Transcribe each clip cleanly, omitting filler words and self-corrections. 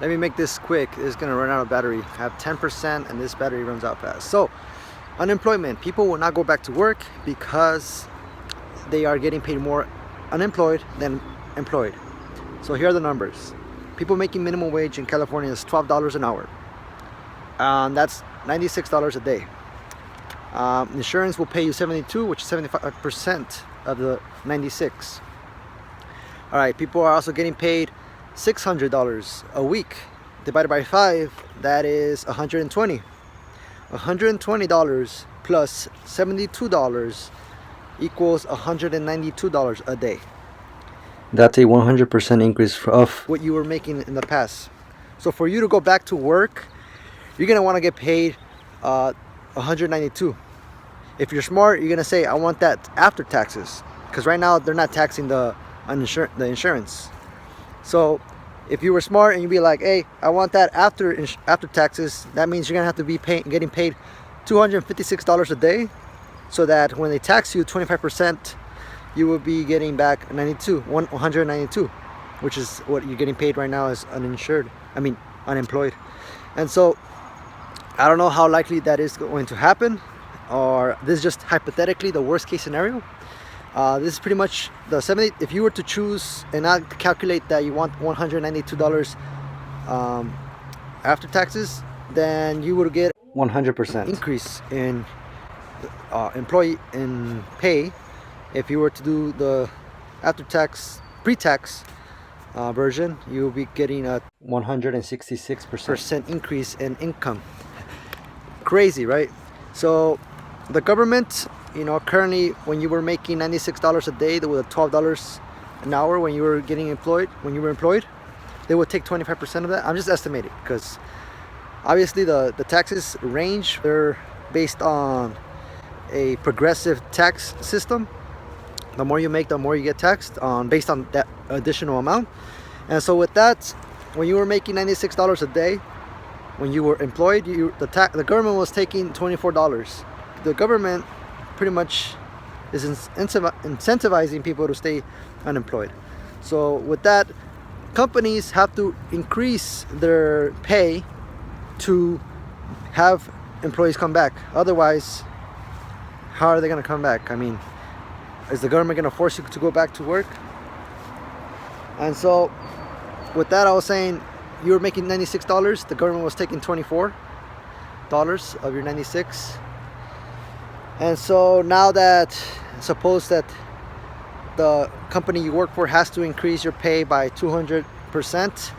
let me make this quick. It's gonna run out of battery. I have 10% and this battery runs out fast. So unemployment, people will not go back to work because they are getting paid more unemployed than employed. So here are the numbers. People making minimum wage in California is $12 an hour. That's $96 a day. Insurance will pay you $72, which is 75% of the 96. All right, people are also getting paid $600 a week. Divided by 5, that is $120. $120 plus $72 equals $192 a day. That's a 100% increase of what you were making in the past. So for you to go back to work, you're gonna want to get paid $192. If you're smart, you're gonna say, I want that after taxes, because right now they're not taxing the insurance. So if you were smart and you'd be like, hey, I want that after taxes, that means you're gonna have to be getting paid $256 a day, so that when they tax you 25%, you will be getting back 192, which is what you're getting paid right now as unemployed. And so I don't know how likely that is going to happen, or this is just hypothetically the worst case scenario. This is pretty much the 70. If you were to choose and not calculate that you want $192 after taxes, then you would get 100% increase in employee in pay. If you were to do the after tax pre-tax version, you will be getting a 166% increase in income. Crazy, right? So the government, currently when you were making $96 a day with $12 an hour when you were employed, they would take 25% of that. I'm just estimating, because obviously the taxes range. They're based on a progressive tax system. The more you make, the more you get taxed based on that additional amount. And so with that, when you were making $96 a day, when you were employed, the government was taking $24. The government pretty much is incentivizing people to stay unemployed. So with that, companies have to increase their pay to have employees come back. Otherwise, how are they going to come back? I mean, is the government going to force you to go back to work? And so with that, I was saying, you were making $96, the government was taking $24 of your 96. And so now that, suppose that the company you work for has to increase your pay by 200%,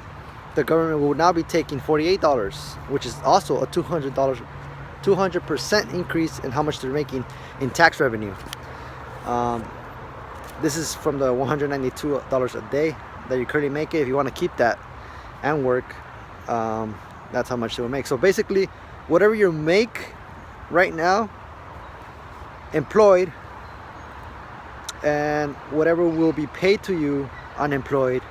the government will now be taking $48, which is also a $200% increase in how much they're making in tax revenue. This is from the $192 a day that you currently make. If you want to keep that and work, that's how much they will make. So basically, whatever you make right now employed, and whatever will be paid to you unemployed,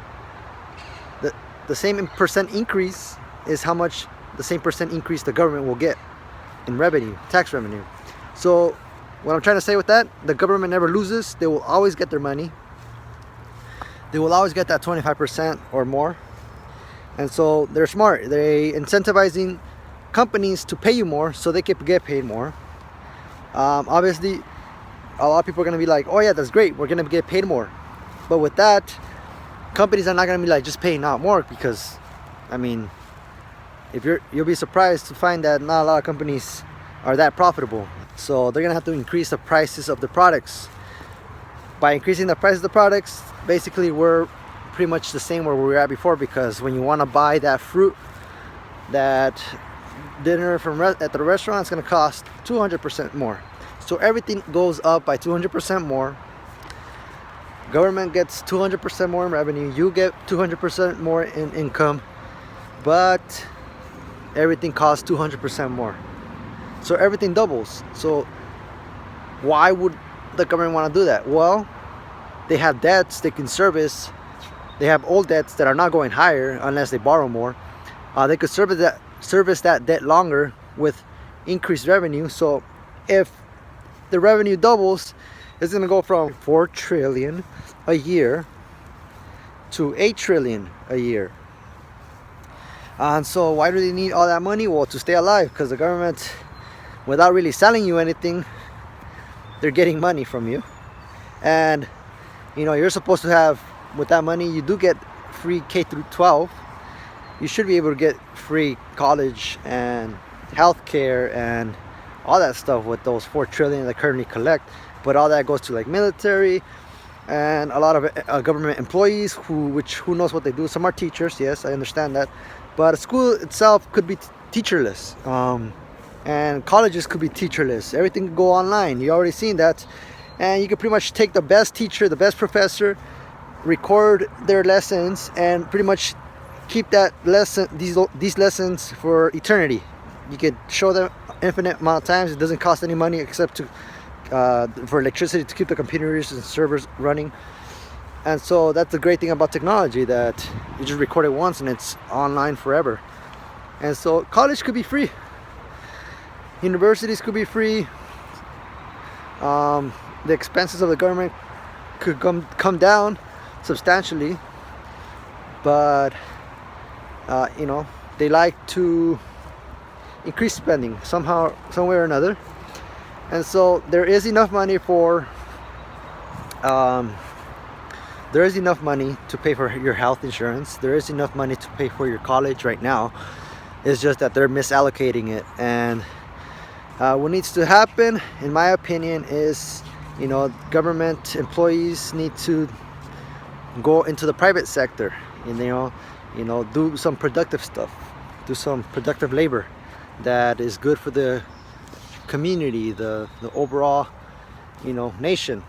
the same percent increase is how much the same percent increase the government will get in revenue, tax revenue. So what I'm trying to say with that, the government never loses. They will always get their money. They will always get that 25% or more. And so they're smart. They're incentivizing companies to pay you more so they can get paid more. Obviously, a lot of people are going to be like, oh yeah, that's great, we're going to get paid more. But with that, companies are not going to be like just paying out more, because I mean, you'll be surprised to find that not a lot of companies are that profitable. So they're going to have to increase the prices of the products. By increasing the price of the products, basically we're pretty much the same where we were at before, because when you want to buy that fruit, that dinner at the restaurant, it's going to cost 200% more. So everything goes up by 200% more. Government gets 200% more in revenue. You get 200% more in income, but everything costs 200% more. So everything doubles. So why would the government want to do that? Well, they have debts they can service. They have old debts that are not going higher unless they borrow more. They could service that debt longer with increased revenue. So if the revenue doubles, it's going to go from 4 trillion a year to 8 trillion a year. And so why do they need all that money? Well, to stay alive, because the government, without really selling you anything, they're getting money from you. And you know, you're supposed to have, with that money, you do get free K through 12. You should be able to get free college and healthcare and all that stuff with those 4 trillion that currently collect. But all that goes to like military and a lot of government employees who knows what they do. Some are teachers, yes, I understand that, but school itself could be teacherless, and colleges could be teacherless. Everything could go online. You already seen that. And you can pretty much take the best teacher, the best professor, record their lessons, and pretty much keep that lesson, these lessons for eternity. You could show them infinite amount of times. It doesn't cost any money except to for electricity to keep the computers and servers running. And so that's the great thing about technology, that you just record it once and it's online forever. And so college could be free, universities could be free. The expenses of the government could come down substantially, but you know, they like to increase spending somehow, some way or another. And so there is enough money for there is enough money to pay for your health insurance. There is enough money to pay for your college right now. It's just that they're misallocating it. And what needs to happen, in my opinion, is, you know, government employees need to go into the private sector and, you know, do some productive stuff, do some productive labor that is good for the community, the overall, you know, nation,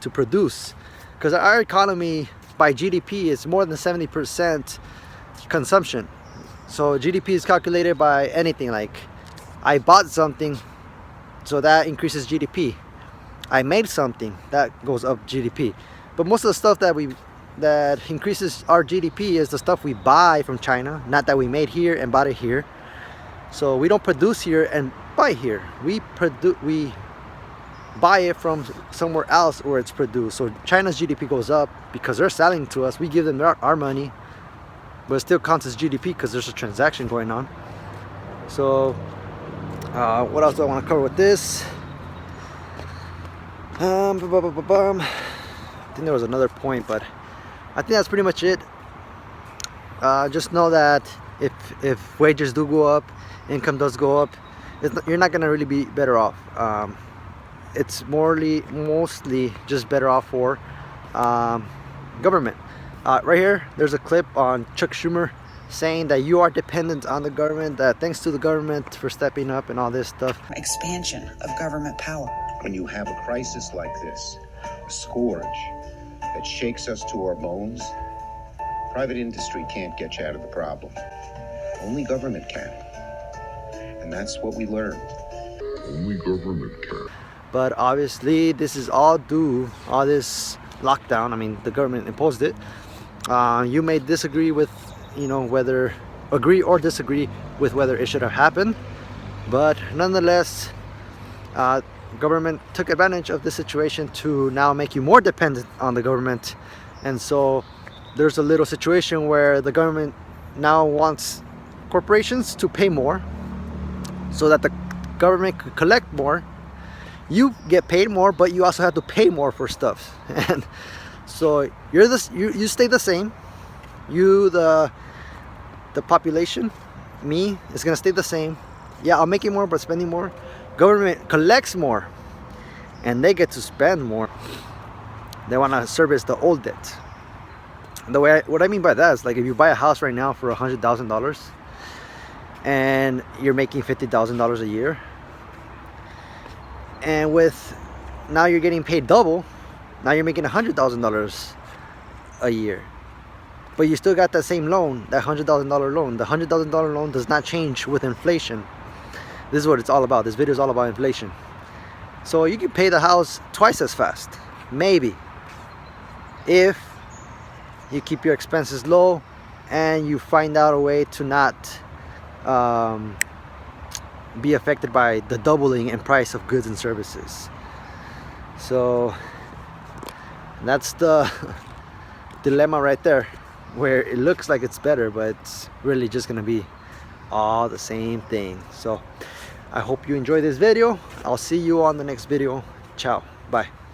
to produce. Because our economy by GDP is more than 70% consumption. So GDP is calculated by anything like, I bought something, so that increases GDP. I made something, that goes up GDP. But most of the stuff that increases our GDP is the stuff we buy from China, not that we made here and bought it here. So we don't produce here and buy here. We buy it from somewhere else where it's produced. So China's GDP goes up because they're selling to us. We give them our money, but it still counts as GDP because there's a transaction going on. So what else do I want to cover with this? I think there was another point, but I think that's pretty much it. Just know that if wages do go up, income does go up, you're not gonna really be better off. It's mostly just better off for government. Right here, there's a clip on Chuck Schumer saying that you are dependent on the government, that thanks to the government for stepping up and all this stuff. Expansion of government power. When you have a crisis like this, a scourge that shakes us to our bones, private industry can't get you out of the problem. Only government can. And that's what we learned. Only government can. But obviously this is all this lockdown, I mean the government imposed it. You may disagree with, you know, whether agree or disagree with whether it should have happened, but nonetheless, government took advantage of this situation to now make you more dependent on the government. And so there's a little situation where the government now wants corporations to pay more so that the government could collect more. You get paid more, but you also have to pay more for stuff. And so you stay the same. The population, me, is gonna stay the same. Yeah, I'll make it more, but spending more. Government collects more, and they get to spend more. They want to service the old debt. What I mean by that is, like, if you buy a house right now for $100,000 and you're making $50,000 a year, and now you're getting paid double, now you're making $100,000 a year, but you still got that same loan, that $100,000 loan. The $100,000 loan does not change with inflation. This is what it's all about. This video is all about inflation. So you can pay the house twice as fast, maybe, if you keep your expenses low and you find out a way to not be affected by the doubling in price of goods and services. So that's the dilemma right there. where it looks like it's better, but it's really just gonna be all the same thing. So I hope you enjoy this video. I'll see you on the next video. Ciao, bye.